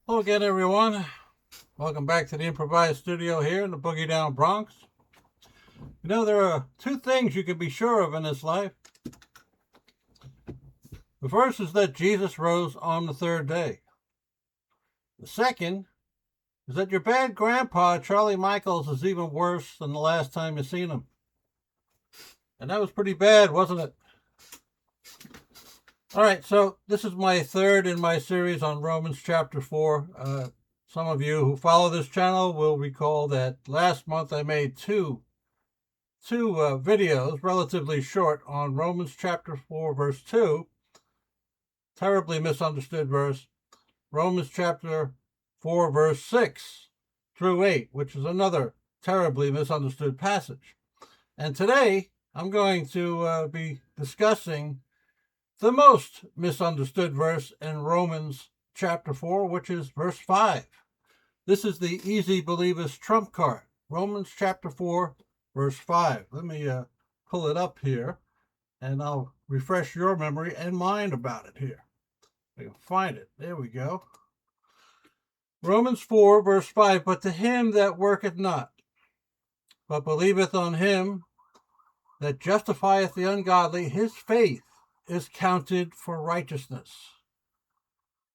Hello again, everyone. Welcome back to the improvised studio here in the Boogie Down Bronx. You know, there are two things you can be sure of in this life. The first is that Jesus rose on the third day. The second is that your bad grandpa, Charlie Michaels, is even worse than the last time you seen him. And that was pretty bad, wasn't it? All right, so this is my third in my series on Romans chapter 4. Some of you who follow this channel will recall that last month I made two videos, relatively short, on Romans chapter 4, verse 2, terribly misunderstood verse, Romans chapter 4, verse 6 through 8, which is another terribly misunderstood passage. And today I'm going to be discussing the most misunderstood verse in Romans chapter 4, which is verse 5. This is the easy believers trump card. Romans chapter 4, verse 5. Let me pull it up here, and I'll refresh your memory and mine about it here. I can find it. There we go. Romans 4, verse 5. But to him that worketh not, but believeth on him that justifieth the ungodly, his faith is counted for righteousness.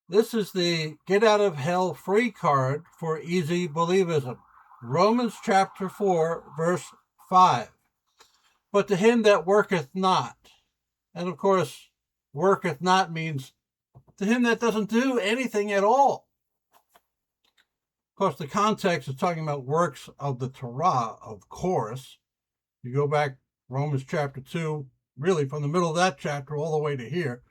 This is the get out of hell free card for easy believism. Romans chapter 4, verse 5. But to him that worketh not, and of course, worketh not means to him that doesn't do anything at all. Of course, the context is talking about works of the Torah, of course. You go back Romans chapter 2, really from the middle of that chapter all the way to here,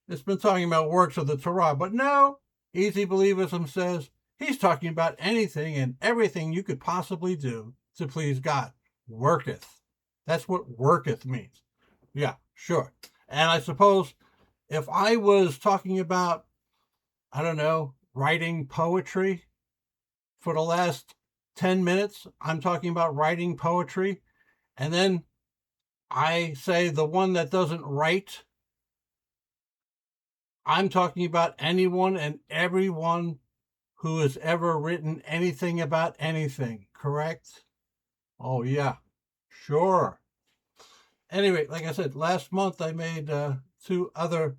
it's been talking about works of the Torah. But no, easy believism says he's talking about anything and everything you could possibly do to please God. Worketh. That's what worketh means. Yeah, sure. And I suppose if I was talking about, I don't know, writing poetry for the last 10 minutes, I'm talking about writing poetry, and then I say the one that doesn't write, I'm talking about anyone and everyone who has ever written anything about anything, correct? Oh, yeah, sure. Anyway, like I said, last month I made two other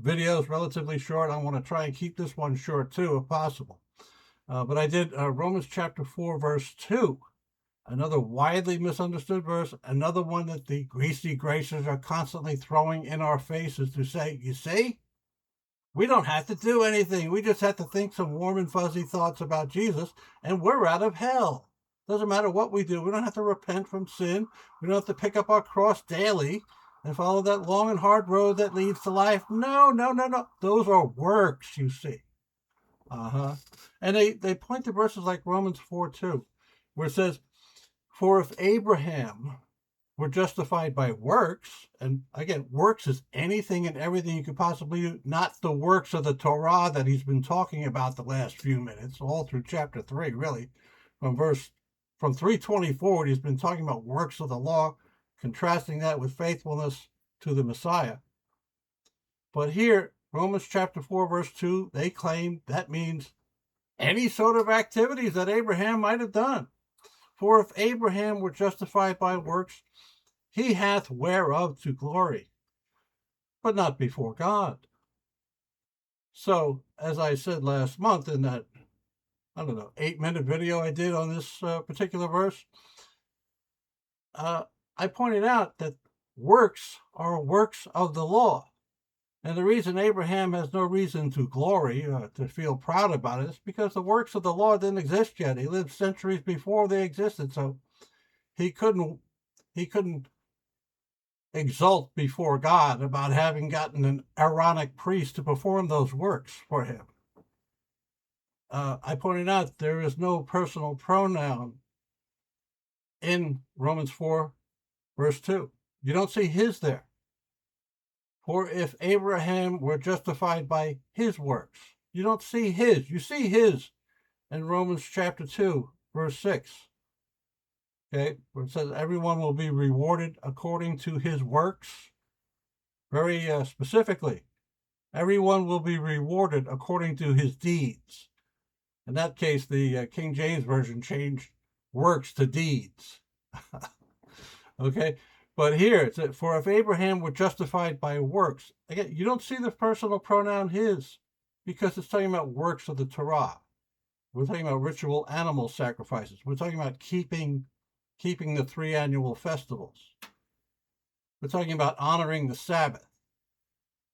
videos, relatively short. I want to try and keep this one short too, if possible. But I did Romans chapter 4, verse 2, another widely misunderstood verse, another one that the Greasy Gracers are constantly throwing in our faces to say, you see, we don't have to do anything. We just have to think some warm and fuzzy thoughts about Jesus, and we're out of hell. Doesn't matter what we do. We don't have to repent from sin. We don't have to pick up our cross daily and follow that long and hard road that leads to life. No, no, no, no. Those are works, you see. And they point to verses like Romans 4, 2, where it says, for if Abraham were justified by works, and again, works is anything and everything you could possibly do, not the works of the Torah that he's been talking about the last few minutes, all through chapter 3, really. From 3:20 forward, he's been talking about works of the law, contrasting that with faithfulness to the Messiah. But here, Romans chapter 4, verse 2, they claim that means any sort of activities that Abraham might have done. For if Abraham were justified by works, he hath whereof to glory, but not before God. So, as I said last month in that, 8-minute video I did on this particular verse, I pointed out that works are works of the law. And the reason Abraham has no reason to glory, to feel proud about it, is because the works of the law didn't exist yet. He lived centuries before they existed, so he couldn't exult before God about having gotten an Aaronic priest to perform those works for him. I pointed out there is no personal pronoun in Romans 4, verse 2. You don't see his there. For if Abraham were justified by his works, you don't see his. You see his in Romans chapter 2, verse 6. Okay, where it says everyone will be rewarded according to his works. Very specifically, everyone will be rewarded according to his deeds. In that case, the King James Version changed works to deeds. Okay? But here, it's for if Abraham were justified by works, again, you don't see the personal pronoun his, because it's talking about works of the Torah. We're talking about ritual animal sacrifices. We're talking about keeping the 3 annual festivals. We're talking about honoring the Sabbath,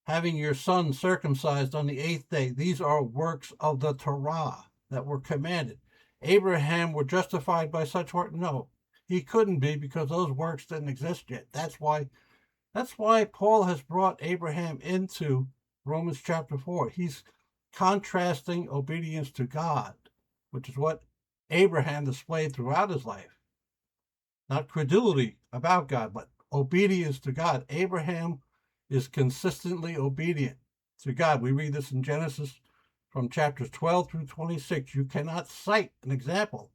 having your son circumcised on the 8th day. These are works of the Torah that were commanded. Abraham were justified by such work? No, he couldn't be, because those works didn't exist yet. That's why Paul has brought Abraham into Romans chapter 4. He's contrasting obedience to God, which is what Abraham displayed throughout his life. Not credulity about God, but obedience to God. Abraham is consistently obedient to God. We read this in Genesis from chapters 12 through 26. You cannot cite an example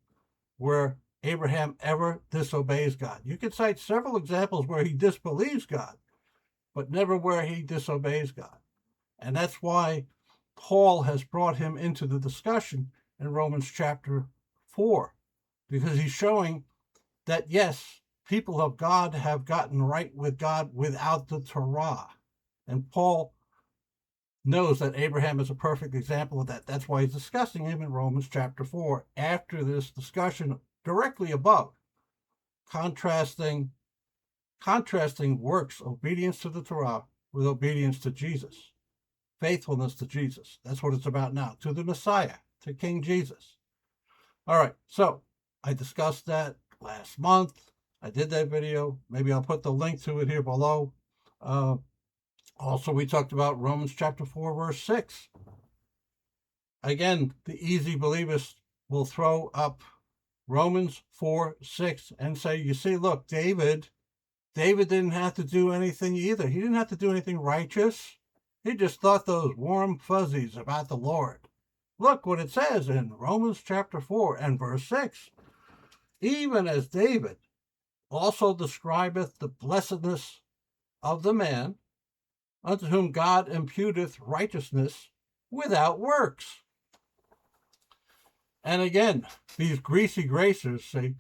where Abraham ever disobeys God. You can cite several examples where he disbelieves God, but never where he disobeys God. And that's why Paul has brought him into the discussion in Romans chapter 4, because he's showing that, yes, people of God have gotten right with God without the Torah. And Paul knows that Abraham is a perfect example of that. That's why he's discussing him in Romans chapter 4, after this discussion directly above, contrasting works, obedience to the Torah, with obedience to Jesus, faithfulness to Jesus. That's what it's about now, to the Messiah, to King Jesus. All right, so I discussed that last month. I did that video. Maybe I'll put the link to it here below. Also, we talked about Romans chapter 4, verse 6. Again, the easy believers will throw up Romans 4, 6 and say, you see, look, David didn't have to do anything either. He didn't have to do anything righteous. He just thought those warm fuzzies about the Lord. Look what it says in Romans chapter 4 and verse 6. Even as David also describeth the blessedness of the man unto whom God imputeth righteousness without works. And again, these Greasy Gracers say,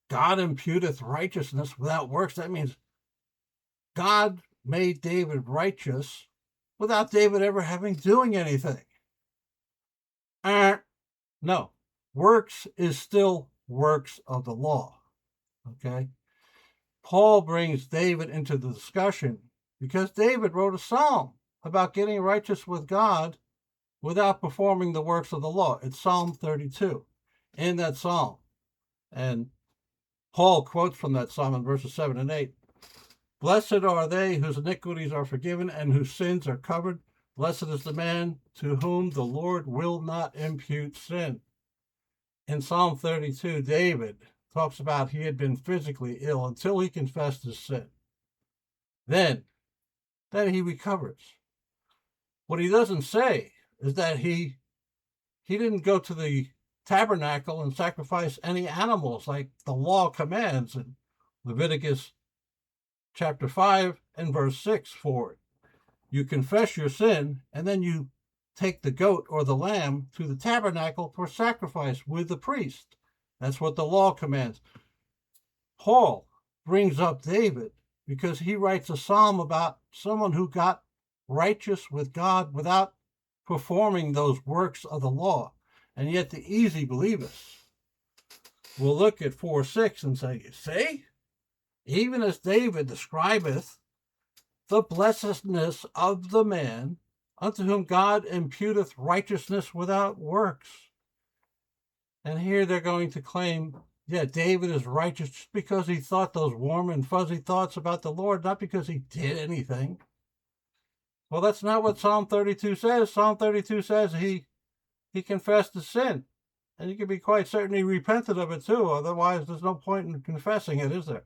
God imputeth righteousness without works. That means God made David righteous without David ever doing anything. No, works is still works of the law. Okay? Paul brings David into the discussion because David wrote a psalm about getting righteous with God without performing the works of the law. It's Psalm 32 in that psalm. And Paul quotes from that psalm in verses 7 and 8. Blessed are they whose iniquities are forgiven and whose sins are covered. Blessed is the man to whom the Lord will not impute sin. In Psalm 32, David talks about he had been physically ill until he confessed his sin. Then he recovers. What he doesn't say is that he didn't go to the tabernacle and sacrifice any animals like the law commands in Leviticus chapter 5 and verse 6 for it. You confess your sin, and then you take the goat or the lamb to the tabernacle for sacrifice with the priest. That's what the law commands. Paul brings up David because he writes a psalm about someone who got righteous with God without performing those works of the law. And yet the easy believers will look at 4:6 and say, you see, even as David describeth the blessedness of the man unto whom God imputeth righteousness without works. And here they're going to claim, yeah, David is righteous just because he thought those warm and fuzzy thoughts about the Lord, not because he did anything. Well, that's not what Psalm 32 says. Psalm 32 says he confessed his sin. And you can be quite certain he repented of it too. Otherwise, there's no point in confessing it, is there?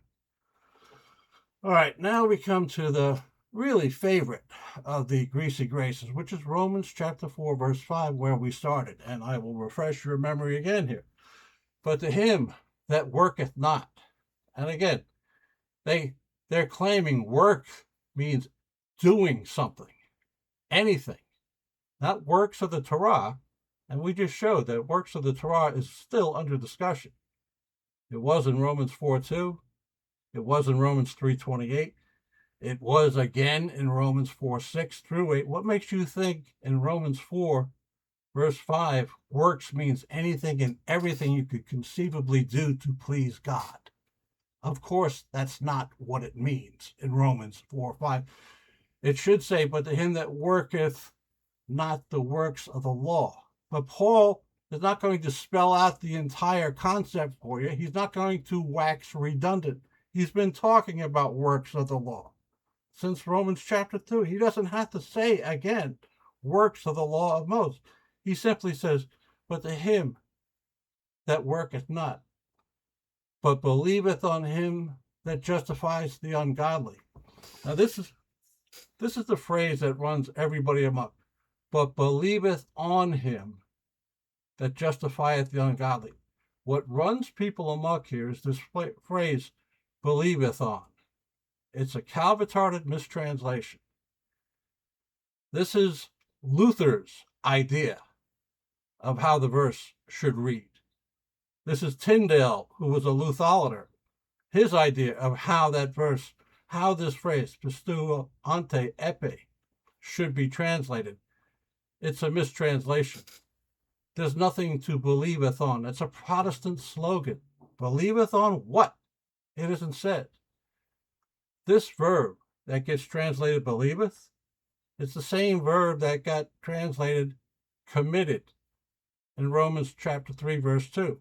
All right, now we come to the really favorite of the Greasy Gracers, which is Romans chapter 4, verse 5, where we started. And I will refresh your memory again here. But to him that worketh not. And again, they're claiming work means doing something, anything. Not works of the Torah, And we just showed that works of the Torah is still under discussion. It was in Romans 4:2. It was in Romans 3:28. It was again in Romans 4:6 through 8. What makes you think in Romans 4, verse 5, works means anything and everything you could conceivably do to please God? Of course, that's not what it means in Romans 4:5. It should say, but to him that worketh not the works of the law. But Paul is not going to spell out the entire concept for you. He's not going to wax redundant. He's been talking about works of the law since Romans chapter 2. He doesn't have to say again works of the law of Moses. He simply says, but to him that worketh not, but believeth on him that justifies the ungodly. Now this is the phrase that runs everybody amok. But believeth on him that justifieth the ungodly. What runs people amok here is this phrase, believeth on. It's a Calvin-retarded mistranslation. This is Luther's idea of how the verse should read. This is Tyndale, who was a Lutholater, his idea of how that verse, how this phrase, pistuo ante epi, should be translated. It's a mistranslation. There's nothing to believeth on. It's a Protestant slogan. Believeth on what? It isn't said. This verb that gets translated believeth, it's the same verb that got translated committed in Romans chapter 3, verse 2.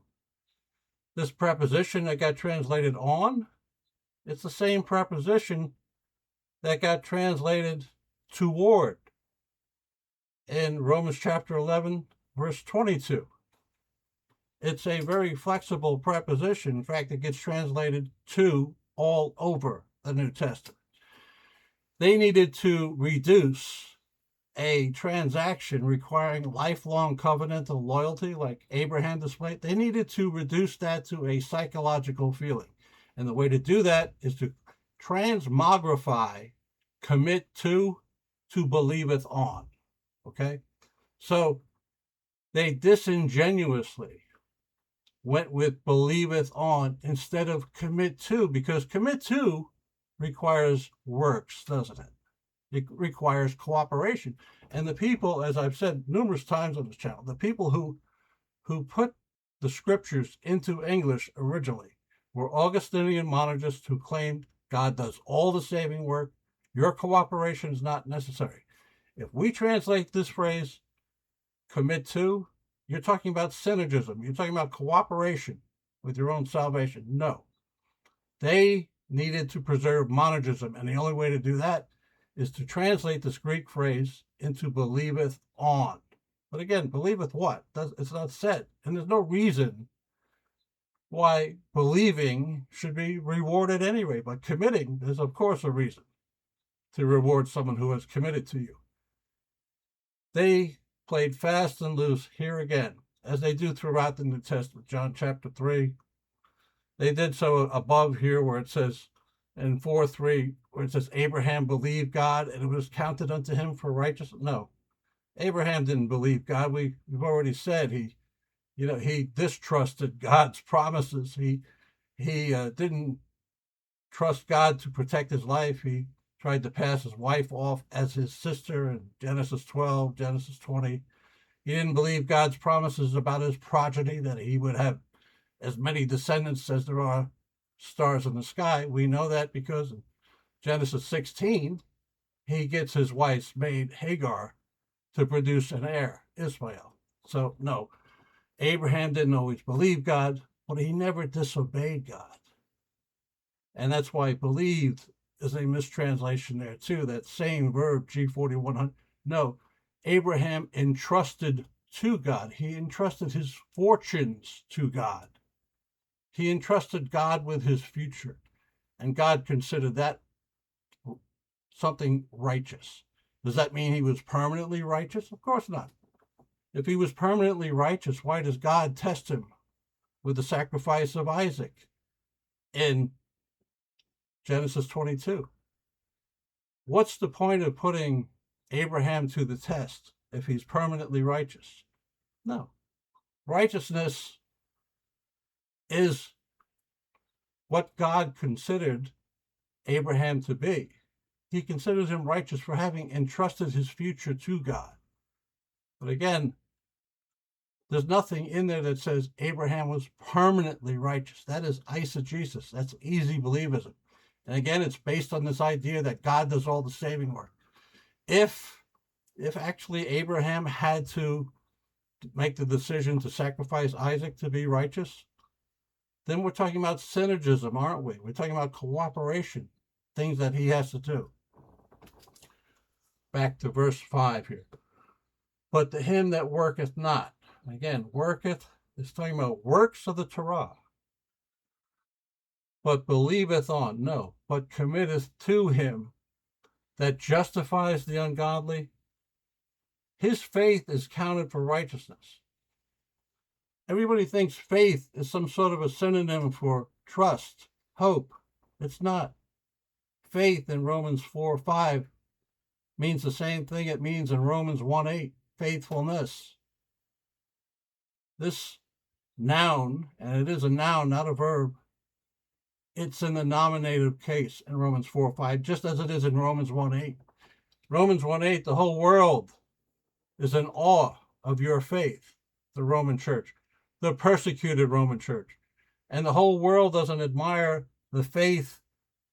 This preposition that got translated on, it's the same preposition that got translated toward in Romans chapter 11, verse 22. It's a very flexible preposition. In fact, it gets translated to all over the New Testament. They needed to reduce a transaction requiring lifelong covenantal loyalty like Abraham displayed. They needed to reduce that to a psychological feeling. And the way to do that is to transmogrify commit to believeth on. Okay? So they disingenuously went with believeth on instead of commit to, because commit to requires works, doesn't it? It requires cooperation. And the people, as I've said numerous times on this channel, the people who put the scriptures into English originally were Augustinian monergists who claimed God does all the saving work. Your cooperation is not necessary. If we translate this phrase, commit to, you're talking about synergism. You're talking about cooperation with your own salvation. No. They needed to preserve monergism, and the only way to do that is to translate this Greek phrase into believeth on. But again, believeth what? It's not said. And there's no reason why believing should be rewarded anyway. But committing, there's of course a reason to reward someone who has committed to you. They played fast and loose here again, as they do throughout the New Testament. John chapter 3. They did so above here where it says, in 4:3, where it says Abraham believed God and it was counted unto him for righteousness. No, Abraham didn't believe God. We've already said he distrusted God's promises. He didn't trust God to protect his life. He tried to pass his wife off as his sister in Genesis 12, Genesis 20. He didn't believe God's promises about his progeny, that he would have as many descendants as there are stars in the sky. We know that because in Genesis 16, he gets his wife's maid Hagar to produce an heir, Ishmael. So no, Abraham didn't always believe God, but he never disobeyed God. And that's why believed is a mistranslation there too. That same verb, G4100. No, Abraham entrusted to God. He entrusted his fortunes to God. He entrusted God with his future, and God considered that something righteous. Does that mean he was permanently righteous? Of course not. If he was permanently righteous, why does God test him with the sacrifice of Isaac in Genesis 22? What's the point of putting Abraham to the test if he's permanently righteous? No. Righteousness is what God considered Abraham to be. He considers him righteous for having entrusted his future to God. But again, there's nothing in there that says Abraham was permanently righteous. That is eisegesis. That's easy believism. And again, it's based on this idea that God does all the saving work. If actually Abraham had to make the decision to sacrifice Isaac to be righteous, then we're talking about synergism, aren't we? We're talking about cooperation, things that he has to do. Back to verse 5 here. But to him that worketh not. Again, worketh is talking about works of the Torah. But believeth on, no, but committeth to him that justifies the ungodly. His faith is counted for righteousness. Everybody thinks faith is some sort of a synonym for trust, hope. It's not. Faith in Romans 4:5 means the same thing it means in Romans 1:8, faithfulness. This noun, and it is a noun, not a verb, it's in the nominative case in Romans 4:5, just as it is in Romans 1:8. Romans 1:8, the whole world is in awe of your faith, the Roman church, the persecuted Roman church. And the whole world doesn't admire the faith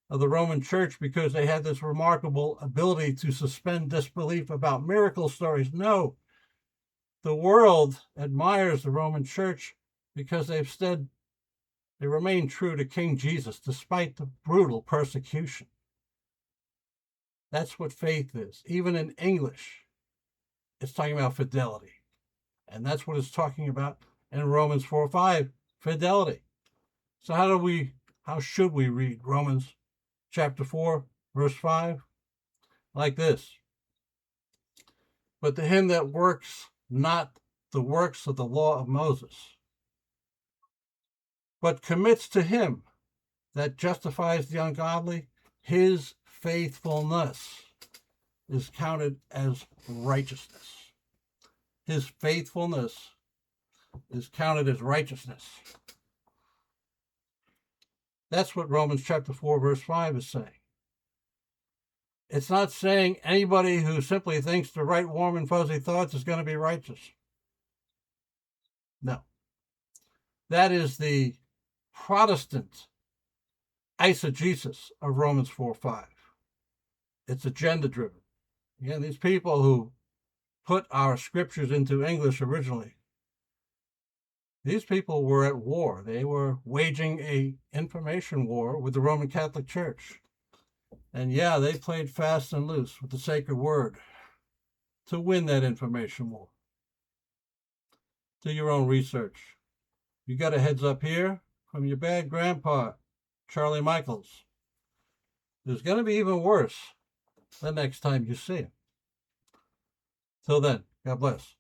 of the Roman church because they had this remarkable ability to suspend disbelief about miracle stories. No, the world admires the Roman church because they remain true to King Jesus despite the brutal persecution. That's what faith is. Even in English, it's talking about fidelity. And that's what it's talking about in Romans 4:5, fidelity. So how should we read Romans chapter 4, verse 5? Like this. But to him that works not the works of the law of Moses, but commits to him that justifies the ungodly, his faithfulness is counted as righteousness. His faithfulness is counted as righteousness. That's what Romans chapter 4, verse 5 is saying. It's not saying anybody who simply thinks the right, warm, and fuzzy thoughts is going to be righteous. No. That is the Protestant eisegesis of Romans 4:5. It's agenda-driven. Again, these people who put our scriptures into English originally, these people were at war. They were waging an information war with the Roman Catholic Church. And yeah, they played fast and loose with the sacred word to win that information war. Do your own research. You got a heads up here from your bad grandpa, Charlie Michaels. There's going to be even worse the next time you see him. Till then, God bless.